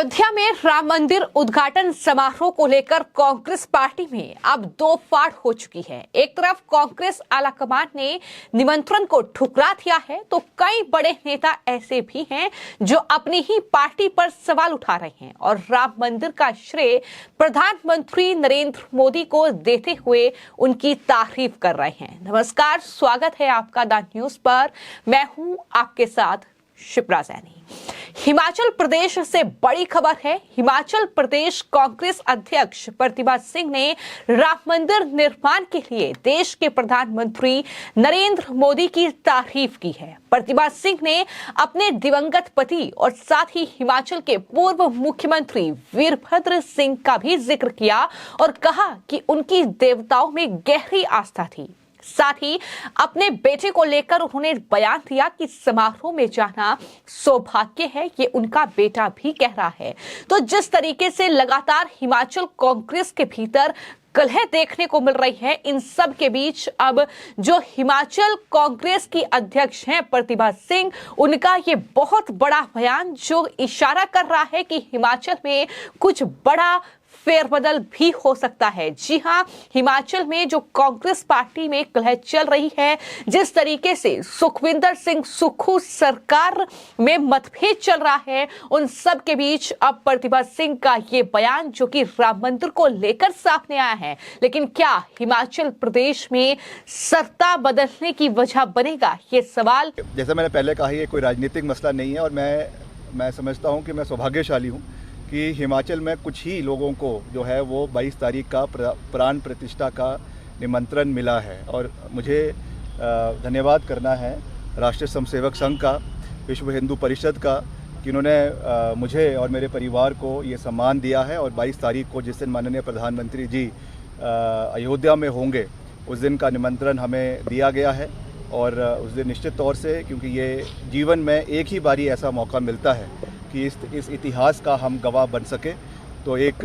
अयोध्या में राम मंदिर उद्घाटन समारोह को लेकर कांग्रेस पार्टी में अब दो फाड़ हो चुकी है। एक तरफ कांग्रेस आलाकमान ने निमंत्रण को ठुकरा दिया है, तो कई बड़े नेता ऐसे भी हैं जो अपनी ही पार्टी पर सवाल उठा रहे हैं और राम मंदिर का श्रेय प्रधानमंत्री नरेंद्र मोदी को देते हुए उनकी तारीफ कर रहे हैं। नमस्कार, स्वागत है आपका द न्यूज पर। मैं हूं आपके साथ शिप्रा सैनी। हिमाचल प्रदेश से बड़ी खबर है। हिमाचल प्रदेश कांग्रेस अध्यक्ष प्रतिभा सिंह ने राम मंदिर निर्माण के लिए देश के प्रधानमंत्री नरेंद्र मोदी की तारीफ की है। प्रतिभा सिंह ने अपने दिवंगत पति और साथ ही हिमाचल के पूर्व मुख्यमंत्री वीरभद्र सिंह का भी जिक्र किया और कहा कि उनकी देवताओं में गहरी आस्था थी। साथ ही अपने बेटे को लेकर उन्होंने बयान दिया कि समारोह में जाना सौभाग्य है, ये उनका बेटा भी कह रहा है। तो जिस तरीके से लगातार हिमाचल कांग्रेस के भीतर कलह देखने को मिल रही है, इन सब के बीच अब जो हिमाचल कांग्रेस की अध्यक्ष हैं प्रतिभा सिंह, उनका ये बहुत बड़ा बयान जो इशारा कर रहा है कि हिमाचल में कुछ बड़ा फेरबदल भी हो सकता है। जी हां, हिमाचल में जो कांग्रेस पार्टी में कलह चल रही है, जिस तरीके से सुखविंदर सिंह सुक्खू सरकार में मतभेद चल रहा है, उन सब के बीच अब प्रतिभा सिंह का ये बयान जो कि राम मंदिर को लेकर सामने आया है, लेकिन क्या हिमाचल प्रदेश में सत्ता बदलने की वजह बनेगा, ये सवाल। जैसा मैंने पहले कहा, ये कोई राजनीतिक मसला नहीं है और मैं समझता हूँ कि मैं सौभाग्यशाली हूँ कि हिमाचल में कुछ ही लोगों को जो है वो 22 तारीख का प्राण प्रतिष्ठा का निमंत्रण मिला है। और मुझे धन्यवाद करना है राष्ट्रीय स्वयंसेवक संघ का, विश्व हिंदू परिषद का, कि उन्होंने मुझे और मेरे परिवार को ये सम्मान दिया है। और 22 तारीख को जिस दिन माननीय प्रधानमंत्री जी अयोध्या में होंगे, उस दिन का निमंत्रण हमें दिया गया है। और उस दिन निश्चित तौर से, क्योंकि ये जीवन में एक ही बारी ऐसा मौका मिलता है कि इस इतिहास का हम गवाह बन सके, तो एक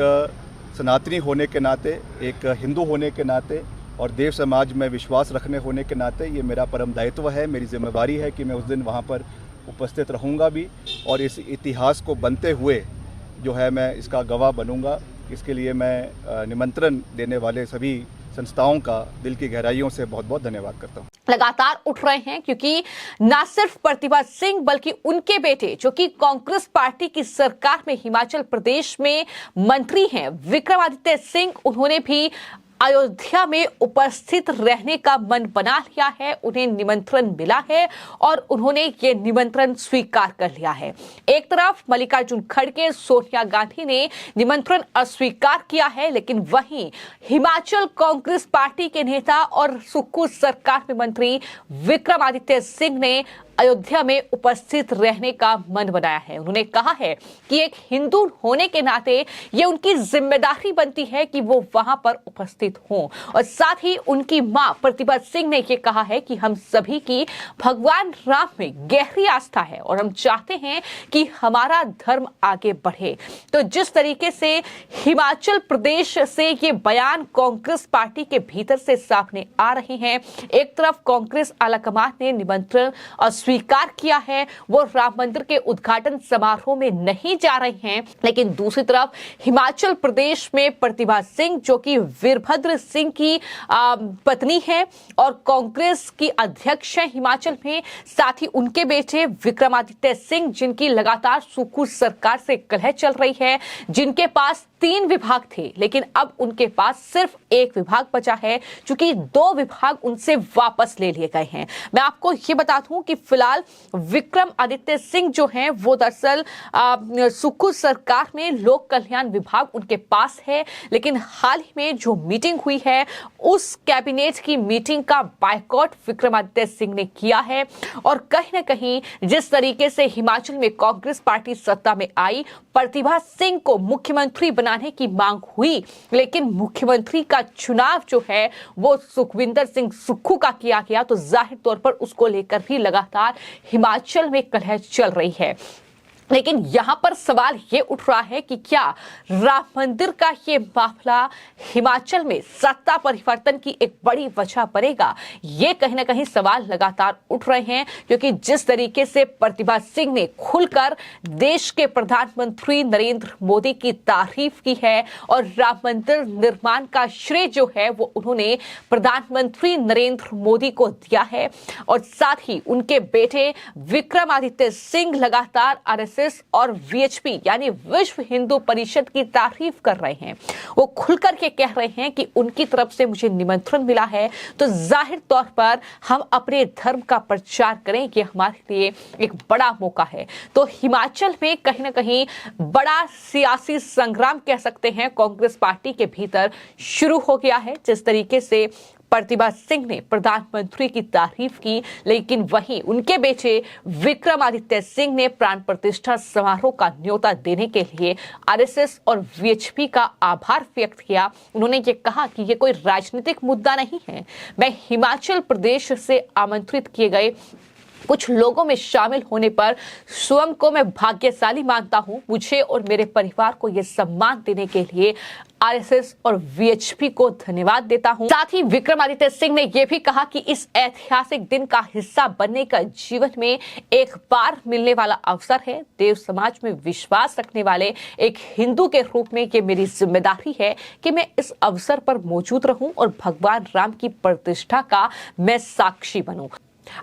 सनातनी होने के नाते, एक हिंदू होने के नाते और देव समाज में विश्वास रखने होने के नाते ये मेरा परम दायित्व है, मेरी जिम्मेवारी है कि मैं उस दिन वहाँ पर उपस्थित रहूँगा भी और इस इतिहास को बनते हुए जो है मैं इसका गवाह बनूँगा। इसके लिए मैं निमंत्रण देने वाले सभी संस्थाओं का दिल की गहराइयों से बहुत बहुत धन्यवाद करता हूं। लगातार उठ रहे हैं क्योंकि न सिर्फ प्रतिभा सिंह बल्कि उनके बेटे जो कि कांग्रेस पार्टी की सरकार में हिमाचल प्रदेश में मंत्री हैं, विक्रमादित्य सिंह, उन्होंने भी अयोध्या में उपस्थित रहने का मन बना लिया है। उन्हें निमंत्रण मिला है और उन्होंने ये निमंत्रण स्वीकार कर लिया है। एक तरफ मल्लिकार्जुन खड़गे, सोनिया गांधी ने निमंत्रण अस्वीकार किया है, लेकिन वहीं हिमाचल कांग्रेस पार्टी के नेता और सुक्खू सरकार में मंत्री विक्रमादित्य सिंह ने अयोध्या में उपस्थित रहने का मन बनाया है। उन्होंने कहा है कि एक हिंदू होने के नाते ये उनकी जिम्मेदारी बनती है कि वो वहां पर उपस्थित हों। और साथ ही उनकी मां प्रतिभा सिंह ने ये कहा है कि हम सभी की भगवान राम में गहरी आस्था है और हम चाहते हैं कि हमारा धर्म आगे बढ़े। तो जिस तरीके से हिमाचल प्रदेश से ये बयान कांग्रेस पार्टी के भीतर से सामने आ रहे हैं, एक तरफ कांग्रेस आलाकमान ने निमंत्रण स्वीकार किया है, वो राम मंदिर के उद्घाटन समारोह में नहीं जा रहे हैं, लेकिन दूसरी तरफ हिमाचल प्रदेश में प्रतिभा सिंह जो कि वीरभद्र सिंह की पत्नी है और कांग्रेस की अध्यक्ष है हिमाचल में, साथ ही उनके बेटे विक्रमादित्य सिंह जिनकी लगातार सुक्खू सरकार से कलह चल रही है, जिनके पास 3 विभाग थे लेकिन अब उनके पास सिर्फ 1 विभाग बचा है, क्योंकि 2 विभाग उनसे वापस ले लिए गए हैं। मैं आपको ये बता दूं कि फिलहाल विक्रमादित्य सिंह जो हैं वो दरअसल सुक्खू सरकार में लोक कल्याण विभाग उनके पास है, लेकिन हाल ही में जो मीटिंग हुई है उस कैबिनेट की मीटिंग का बायकॉट विक्रमादित्य सिंह ने किया है। और कहीं ना कहीं जिस तरीके से हिमाचल में कांग्रेस पार्टी सत्ता में आई, प्रतिभा सिंह को मुख्यमंत्री बनाने की मांग हुई, लेकिन मुख्यमंत्री का चुनाव जो है वो सुखविंदर सिंह सुक्खू का किया गया, तो जाहिर तौर पर उसको लेकर भी लगातार हिमाचल में कलह चल रही है। लेकिन यहां पर सवाल ये उठ रहा है कि क्या राम मंदिर का ये मामला हिमाचल में सत्ता परिवर्तन की एक बड़ी वजह बनेगा। ये कहीं ना कहीं सवाल लगातार उठ रहे हैं, क्योंकि जिस तरीके से प्रतिभा सिंह ने खुलकर देश के प्रधानमंत्री नरेंद्र मोदी की तारीफ की है और राम मंदिर निर्माण का श्रेय जो है वो उन्होंने प्रधानमंत्री नरेंद्र मोदी को दिया है, और साथ ही उनके बेटे विक्रमादित्य सिंह लगातार आरएसएस और वीएचपी यानी विश्व हिंदू परिषद की तारीफ कर रहे हैं। वो खुलकर के कह रहे हैं कि उनकी तरफ से मुझे निमंत्रण मिला है तो जाहिर तौर पर हम अपने धर्म का प्रचार करें, ये हमारे लिए एक बड़ा मौका है। तो हिमाचल में कहीं ना कहीं बड़ा सियासी संग्राम कह सकते हैं कांग्रेस पार्टी के भीतर शुरू हो गया है। जिस तरीके से प्रतिभा सिंह ने प्रधानमंत्री की तारीफ की, लेकिन वहीं उनके बेटे विक्रमादित्य सिंह ने प्राण प्रतिष्ठा समारोह का न्योता देने के लिए आरएसएस और वीएचपी का आभार व्यक्त किया। उन्होंने ये कहा कि ये कोई राजनीतिक मुद्दा नहीं है, मैं हिमाचल प्रदेश से आमंत्रित किए गए कुछ लोगों में शामिल होने पर स्वयं को मैं भाग्यशाली मानता हूं। मुझे और मेरे परिवार को यह सम्मान देने के लिए आरएसएस और वीएचपी को धन्यवाद देता हूं। साथ ही विक्रमादित्य सिंह ने यह भी कहा कि इस ऐतिहासिक दिन का हिस्सा बनने का जीवन में एक बार मिलने वाला अवसर है। देव समाज में विश्वास रखने वाले एक हिंदू के रूप में ये मेरी जिम्मेदारी है कि मैं इस अवसर पर मौजूद रहूं और भगवान राम की प्रतिष्ठा का मैं साक्षी बनूं।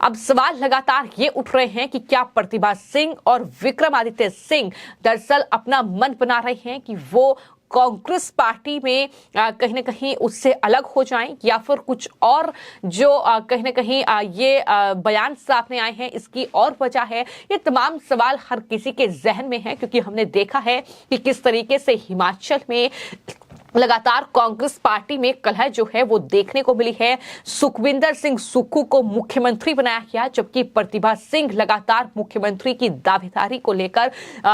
अब सवाल लगातार ये उठ रहे हैं कि क्या प्रतिभा सिंह और विक्रमादित्य सिंह दरअसल अपना मन बना रहे हैं कि वो कांग्रेस पार्टी में कहीं ना कहीं उससे अलग हो जाएं, या फिर कुछ और जो कहीं ना कहीं ये बयान सामने आए हैं इसकी और वजह है। ये तमाम सवाल हर किसी के जहन में है, क्योंकि हमने देखा है कि किस तरीके से हिमाचल में लगातार कांग्रेस पार्टी में कलह जो है वो देखने को मिली है। सुखविंदर सिंह सुक्खू को मुख्यमंत्री बनाया गया, जबकि प्रतिभा सिंह लगातार मुख्यमंत्री की दावेदारी को लेकर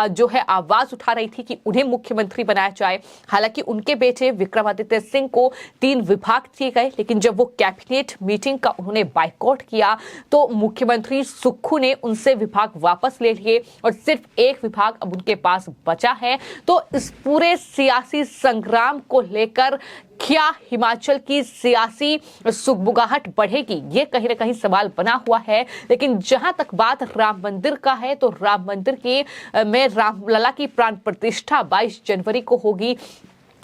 जो है आवाज उठा रही थी कि उन्हें मुख्यमंत्री बनाया जाए। हालांकि उनके बेटे विक्रमादित्य सिंह को 3 विभाग दिए गए, लेकिन जब वो कैबिनेट मीटिंग का उन्होंने बाइकआउट किया तो मुख्यमंत्री सुक्खू ने उनसे विभाग वापस ले लिए और सिर्फ एक विभाग अब उनके पास बचा है। तो इस पूरे सियासी संग्राम को लेकर क्या हिमाचल की सियासी सुगबुगाहट बढ़ेगी, ये कहीं ना कहीं सवाल बना हुआ है। लेकिन जहां तक बात राम मंदिर का है तो राम मंदिर की में रामलला की प्राण प्रतिष्ठा 22 जनवरी को होगी।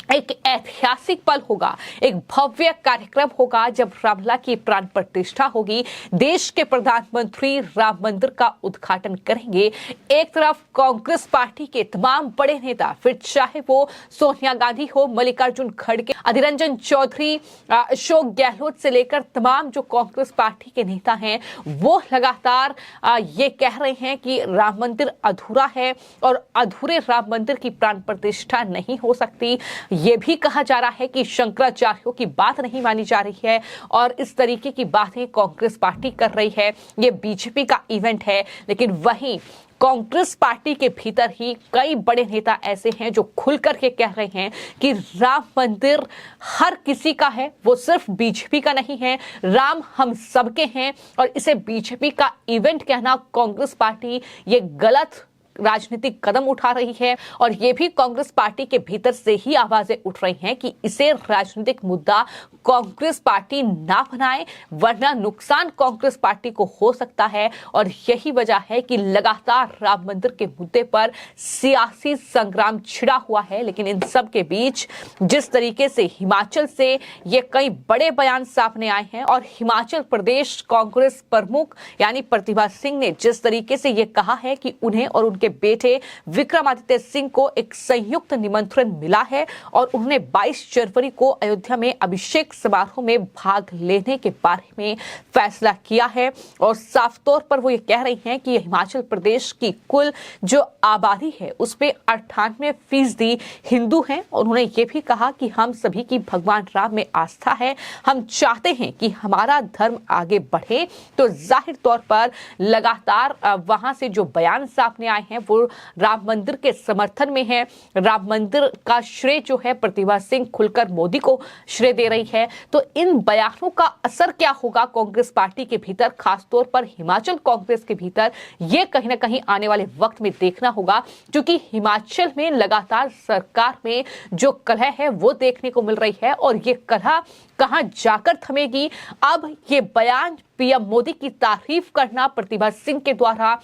एक ऐतिहासिक पल होगा, एक भव्य कार्यक्रम होगा जब रामलला की प्राण प्रतिष्ठा होगी। देश के प्रधानमंत्री राम मंदिर का उद्घाटन करेंगे। एक तरफ कांग्रेस पार्टी के तमाम बड़े नेता, फिर चाहे वो सोनिया गांधी हो, मल्लिकार्जुन खड़गे, अधीर रंजन चौधरी, अशोक गहलोत से लेकर तमाम जो कांग्रेस पार्टी के नेता हैं, वो लगातार ये कह रहे हैं कि राम मंदिर अधूरा है और अधूरे राम मंदिर की प्राण प्रतिष्ठा नहीं हो सकती। ये भी कहा जा रहा है कि शंकराचार्यों की बात नहीं मानी जा रही है और इस तरीके की बातें कांग्रेस पार्टी कर रही है। ये बीजेपी का इवेंट है, लेकिन वहीं कांग्रेस पार्टी के भीतर ही कई बड़े नेता ऐसे हैं जो खुल करके कह रहे हैं कि राम मंदिर हर किसी का है, वो सिर्फ बीजेपी का नहीं है। राम हम सबके हैं और इसे बीजेपी का इवेंट कहना कांग्रेस पार्टी ये गलत राजनीतिक कदम उठा रही है। और ये भी कांग्रेस पार्टी के भीतर से ही आवाजें उठ रही हैं कि इसे राजनीतिक मुद्दा कांग्रेस पार्टी ना बनाए, वरना नुकसान कांग्रेस पार्टी को हो सकता है। और यही वजह है कि लगातार राम मंदिर के मुद्दे पर सियासी संग्राम छिड़ा हुआ है। लेकिन इन सब के बीच जिस तरीके से हिमाचल से ये कई बड़े बयान सामने आए हैं और हिमाचल प्रदेश कांग्रेस प्रमुख यानी प्रतिभा सिंह ने जिस तरीके से ये कहा है कि उन्हें और उनके बेटे विक्रमादित्य सिंह को एक संयुक्त निमंत्रण मिला है और उन्होंने 22 जनवरी को अयोध्या में अभिषेक समारोह में भाग लेने के बारे में फैसला किया है। और साफ तौर पर वो ये कह रही हैं कि हिमाचल प्रदेश की कुल जो आबादी है उसमें 98% हिंदू हैं। और उन्होंने ये भी कहा कि हम सभी की भगवान राम में आस्था है, हम चाहते हैं कि हमारा धर्म आगे बढ़े। तो जाहिर तौर पर लगातार वहां से जो बयान सामने आए हैं वो राम मंदिर के समर्थन में है। राम मंदिर का श्रेय जो है प्रतिभा सिंह खुलकर मोदी को श्रेय दे रही है। तो इन बयानों का असर क्या होगा कांग्रेस पार्टी के भीतर, खासतौर पर हिमाचल कांग्रेस के भीतर, ये कहीं ना कहीं आने वाले वक्त में देखना होगा, क्योंकि हिमाचल में लगातार सरकार में जो कलह है वो देखने को मिल रही है और ये कलह कहां जाकर थमेगी। अब ये बयान पीएम मोदी की तारीफ करना, प्रतिभा सिंह के द्वारा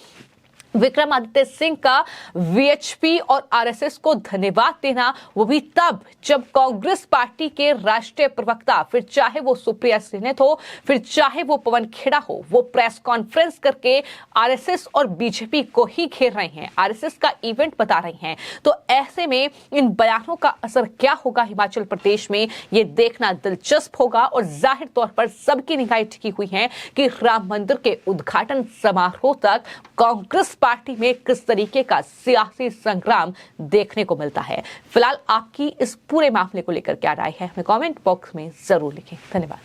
विक्रमादित्य सिंह का वीएचपी और आरएसएस को धन्यवाद देना, वो भी तब जब कांग्रेस पार्टी के राष्ट्रीय प्रवक्ता, फिर चाहे वो सुप्रिया सिन्हा हो, फिर चाहे वो पवन खेड़ा हो, वो प्रेस कॉन्फ्रेंस करके आरएसएस और बीजेपी को ही घेर रहे हैं, आरएसएस का इवेंट बता रहे हैं। तो ऐसे में इन बयानों का असर क्या होगा हिमाचल प्रदेश में, ये देखना दिलचस्प होगा। और जाहिर तौर पर सबकी निगाहें टिकी हुई हैं कि राम मंदिर के उद्घाटन समारोह तक कांग्रेस पार्टी में किस तरीके का सियासी संग्राम देखने को मिलता है। फिलहाल आपकी इस पूरे मामले को लेकर क्या राय है, हमें कमेंट बॉक्स में जरूर लिखें। धन्यवाद।